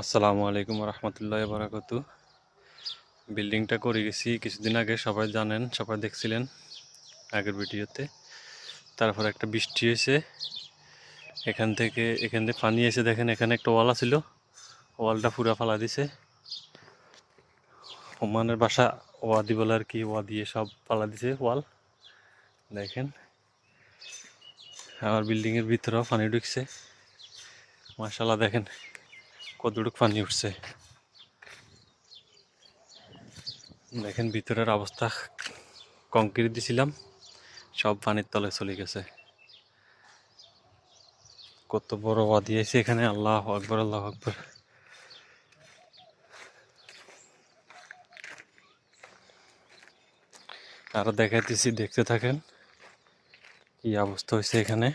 আসসালামু আলাইকুম রহমতুল্লাহ বারাকাতু। বিল্ডিংটা করে গেছি কিছুদিন আগে, সবাই জানেন, সবাই দেখছিলেন আগের ভিডিওতে। তারপর একটা বৃষ্টি হয়েছে, এখান থেকে পানি এসে দেখেন এখানে একটা ওয়াল ছিল, ওয়ালটা পুরা ফালা দিছে। ওমানের বাসা ওয়াদি বলে আর কি, ওয়া দিয়ে সব ফালা দিছে ওয়াল। দেখেন আমার বিল্ডিংয়ের ভিতরেও পানি ঢুকছে। মাশাআল্লাহ দেখেন কতটুকু পানি উঠছে। দেখেন ভিতরের অবস্থা, কংক্রিট দিছিলাম সব পানির তলে চলে গেছে। কত বড় ওয়াদি আছে এখানে, আল্লাহু আকবার আল্লাহু আকবার। আরো দেখাইতেছি, দেখতে থাকেন কি অবস্থা হয়েছে এখানে।